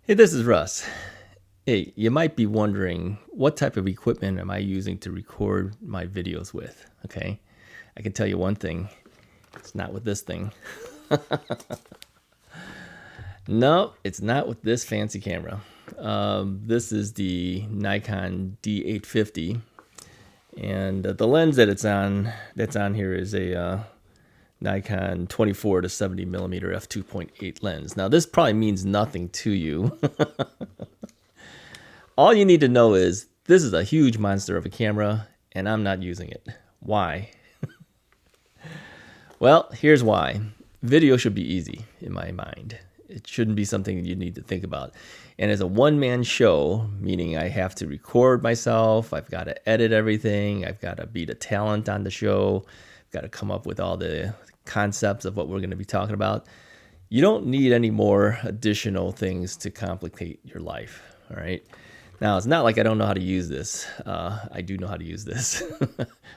Hey, this is Russ. Hey, you might be wondering what type of equipment am I using to record my videos with? Okay, I can tell you one thing, it's not with this thing. No, it's not with this fancy camera. This is the Nikon D850, and the lens that that's on here is a Nikon 24 to 70 millimeter f2.8 lens. Now, this probably means nothing to you. All you need to know is this is a huge monster of a camera, and I'm not using it. Why? Well, here's why. Video should be easy in my mind. It shouldn't be something you need to think about. And as a one-man show, meaning I have to record myself, I've got to edit everything, I've got to be the talent on the show, I've got to come up with all the concepts of what we're going to be talking about. You don't need any more additional things to complicate your life, all right? Now, it's not like I don't know how to use this. I do know how to use this.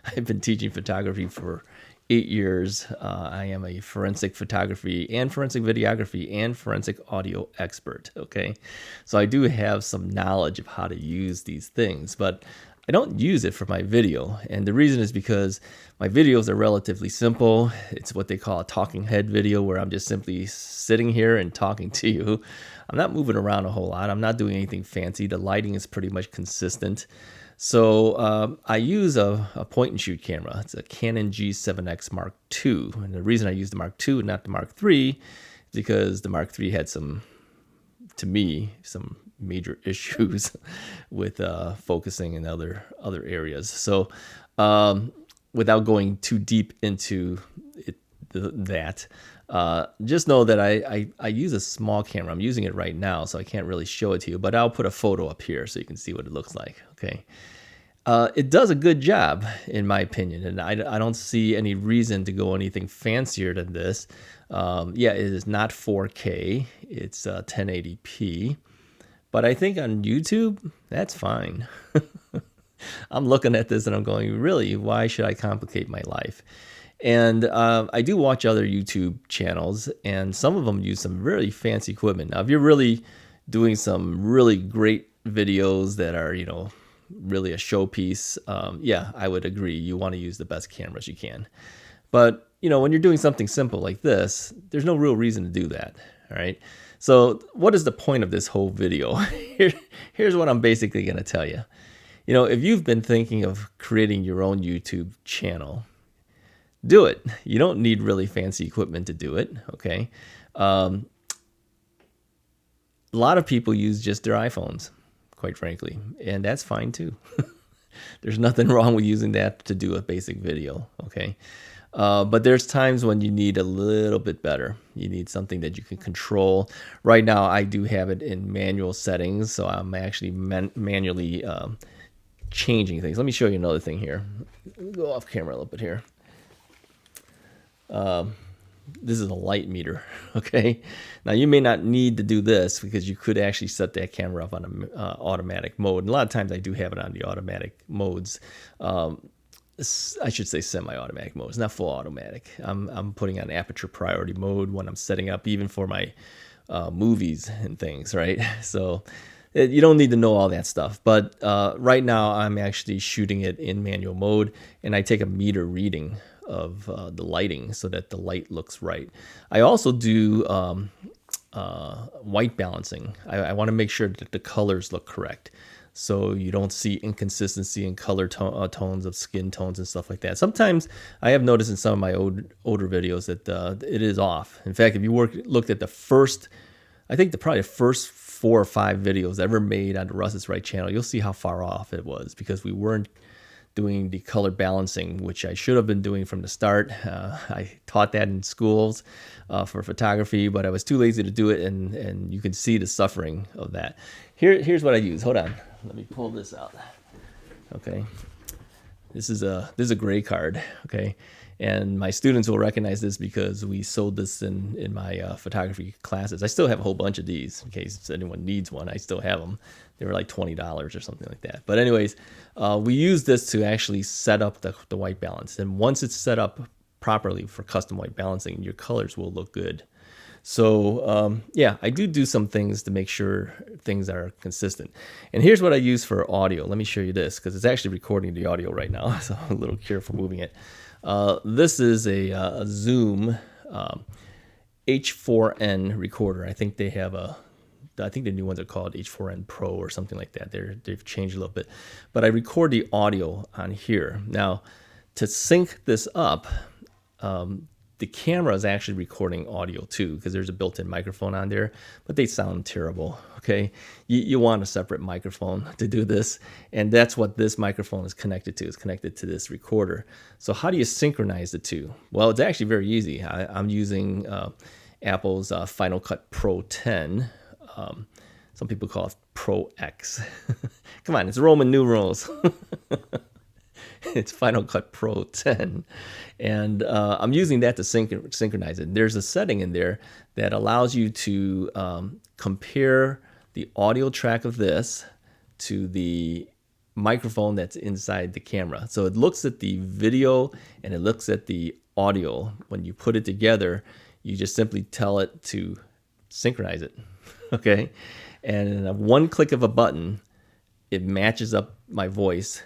I've been teaching photography for 8 years. I am a forensic photography and forensic videography and forensic audio expert, okay? So I do have some knowledge of how to use these things, but I don't use it for my video. And the reason is because my videos are relatively simple. It's what they call a talking head video, where I'm just simply sitting here and talking to you. I'm not moving around a whole lot. I'm not doing anything fancy. The lighting is pretty much consistent. So I use a point and shoot camera. It's a Canon G7X Mark II. And the reason I use the Mark II and not the Mark III is because the Mark III had some major issues with focusing in other areas. So without going too deep into that, just know that I use a small camera. I'm using it right now, so I can't really show it to you, but I'll put a photo up here so you can see what it looks like, okay? It does a good job, in my opinion, and I don't see any reason to go anything fancier than this. Yeah, it is not 4K. It's 1080p. But I think on YouTube, that's fine. I'm looking at this and I'm going, really, why should I complicate my life? And I do watch other YouTube channels, and some of them use some really fancy equipment. Now, if you're really doing some really great videos that are, really a showpiece, yeah, I would agree. You want to use the best cameras you can. But, when you're doing something simple like this, there's no real reason to do that, all right? So what is the point of this whole video? Here's what I'm basically going to tell you. If you've been thinking of creating your own YouTube channel, do it. You don't need really fancy equipment to do it, okay? A lot of people use just their iPhones, quite frankly, and that's fine too. There's nothing wrong with using that to do a basic video, okay? But there's times when you need a little bit better. You need something that you can control. Right now, I do have it in manual settings, so I'm actually manually changing things. Let me show you another thing here. Go off camera a little bit here. This is a light meter, okay? Now, you may not need to do this because you could actually set that camera up on an automatic mode. And a lot of times I do have it on the automatic modes. I should say semi-automatic mode. It's not full automatic. I'm putting on aperture priority mode when I'm setting up, even for my movies and things, right? So you don't need to know all that stuff. But right now I'm actually shooting it in manual mode, and I take a meter reading of the lighting so that the light looks right. I also do white balancing. I want to make sure that the colors look correct, so you don't see inconsistency in color tones of skin tones and stuff like that. Sometimes I have noticed in some of my older videos that it is off. In fact, if you looked at the first, I think probably the first 4 or 5 videos ever made on the Russ is Right channel, you'll see how far off it was because we weren't doing the color balancing, which I should have been doing from the start. I taught that in schools for photography, but I was too lazy to do it, and you can see the suffering of that. Here's what I use. Hold on. Let me pull this out. Okay. This is a gray card, okay? And my students will recognize this because we sold this in my photography classes. I still have a whole bunch of these in case anyone needs one. I still have them. They were like $20 or something like that. But anyways, we use this to actually set up the white balance. And once it's set up properly for custom white balancing, your colors will look good. So yeah, I do some things to make sure things are consistent. And here's what I use for audio. Let me show you this because it's actually recording the audio right now. So I'm a little careful moving it. This is a Zoom H4n recorder. I think they have I think the new ones are called H4n Pro or something like that. They've changed a little bit. But I record the audio on here. Now, to sync this up, the camera is actually recording audio too because there's a built-in microphone on there, but they sound terrible, okay? You want a separate microphone to do this, and that's what this microphone is connected to. It's connected to this recorder. So how do you synchronize the two? Well, it's actually very easy. I'm using Apple's Final Cut Pro 10. Some people call it Pro X. Come on, it's Roman numerals. It's Final Cut Pro 10. And I'm using that to synchronize it. There's a setting in there that allows you to compare the audio track of this to the microphone that's inside the camera. So it looks at the video and it looks at the audio. When you put it together, you just simply tell it to synchronize it, okay? And in one click of a button, it matches up my voice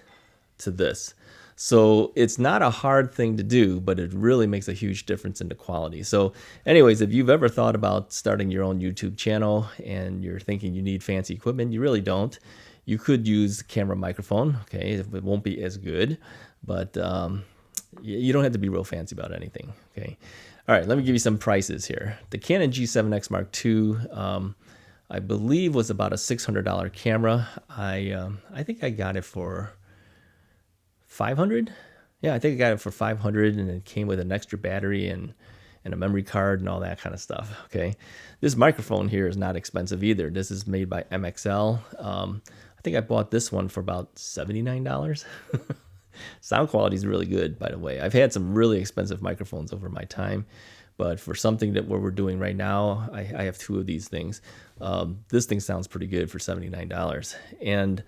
to this. So it's not a hard thing to do, but it really makes a huge difference in the quality. So anyways, if you've ever thought about starting your own YouTube channel and you're thinking you need fancy equipment, you really don't. You could use camera microphone, okay? It won't be as good, but you don't have to be real fancy about anything, okay? All right, let me give you some prices here. The Canon G7X Mark II, I believe was about a $600 camera. I think I got it for $500. Yeah, I think I got it for $500, and it came with an extra battery and a memory card and all that kind of stuff. Okay, this microphone here is not expensive either. This is made by MXL. I think I bought this one for about $79. Sound quality is really good, by the way. I've had some really expensive microphones over my time, but for something that what we're doing right now, I have two of these things. This thing sounds pretty good for $79. And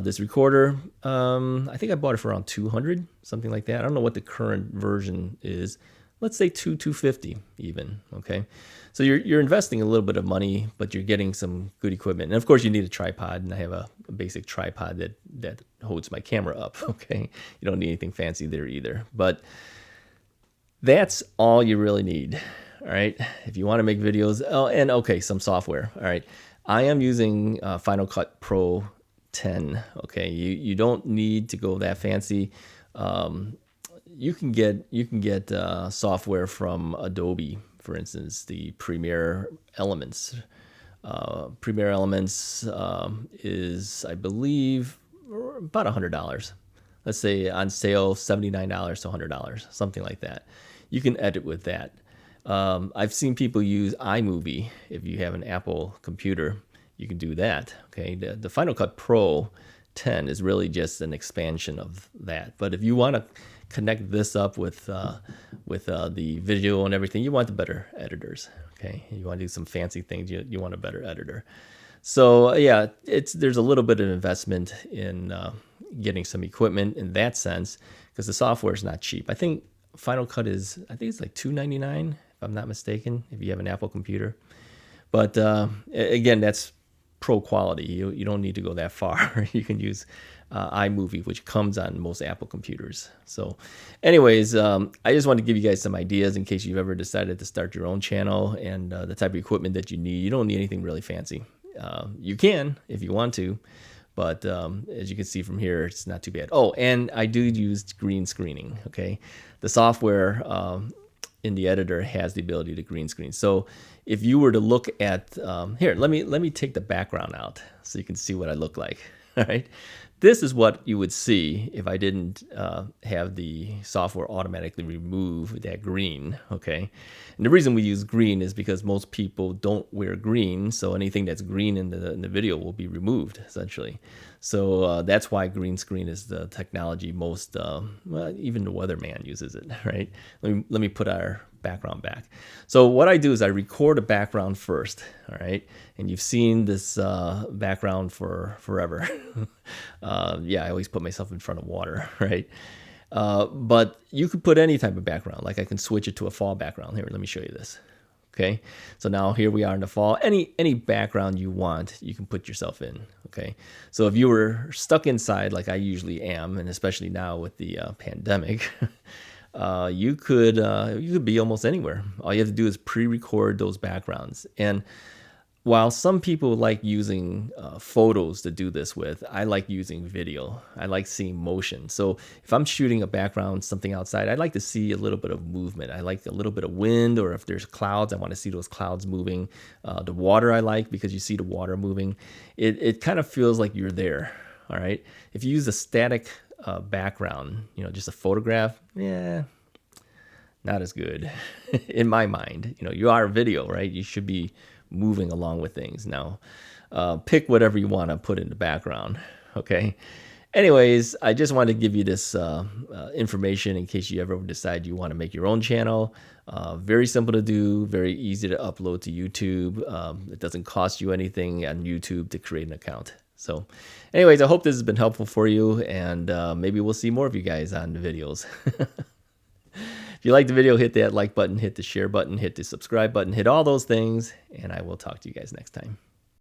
this recorder, I think I bought it for around $200, something like that. I don't know what the current version is. Let's say $250 even, okay? So you're investing a little bit of money, but you're getting some good equipment. And of course you need a tripod, and I have a basic tripod that holds my camera up, okay? You don't need anything fancy there either. But that's all you really need, all right? If you want to make videos, and okay, some software, all right? I am using Final Cut Pro 10, okay? You don't need to go that fancy. You can get software from Adobe, for instance, the Premiere Elements. Premiere Elements is, I believe, about $100. Let's say on sale, $79 to $100, something like that. You can edit with that. I've seen people use iMovie. If you have an Apple computer, you can do that. Okay, the Final Cut Pro 10 is really just an expansion of that. But if you want to connect this up with the video and everything, you want the better editors. Okay, you want to do some fancy things, you want a better editor. So yeah, there's a little bit of investment in getting some equipment in that sense, because the software is not cheap. I think Final Cut is, I think it's like $299 if I'm not mistaken, if you have an Apple computer. But again, that's pro quality. You don't need to go that far. You can use iMovie, which comes on most Apple computers. So anyways, I just wanted to give you guys some ideas in case you've ever decided to start your own channel, and the type of equipment that you need. You don't need anything really fancy. You can if you want to, but as you can see from here, it's not too bad. Oh, and I do use green screening, okay? The software in the editor has the ability to green screen. So if you were to look at, here, let me take the background out so you can see what I look like, all right? This is what you would see if I didn't have the software automatically remove that green, okay? And the reason we use green is because most people don't wear green, so anything that's green in the video will be removed, essentially. So that's why green screen is the technology most, well, even the weatherman uses it, right? Let me put our background back. So what I do is I record a background first, all right? And you've seen this background for forever. Yeah, I always put myself in front of water, right? But you could put any type of background. Like I can switch it to a fall background. Here, let me show you this. Okay, so now here we are in the fall. Any background you want, you can put yourself in. Okay, so if you were stuck inside like I usually am, and especially now with the pandemic, you could be almost anywhere. All you have to do is pre-record those backgrounds. And while some people like using photos to do this with, I like using video. I like seeing motion. So if I'm shooting a background, something outside, I like to see a little bit of movement. I like a little bit of wind, or if there's clouds, I want to see those clouds moving. The water I like because you see the water moving. It kind of feels like you're there. All right. If you use a static background, just a photograph, yeah, not as good in my mind. You are a video, right? You should be moving along with things. Now, pick whatever you want to put in the background. Okay. Anyways, I just wanted to give you this information in case you ever decide you want to make your own channel. Very simple to do, very easy to upload to YouTube. It doesn't cost you anything on YouTube to create an account. So anyways, I hope this has been helpful for you, and maybe we'll see more of you guys on the videos. If you like the video, hit that like button, hit the share button, hit the subscribe button, hit all those things, and I will talk to you guys next time.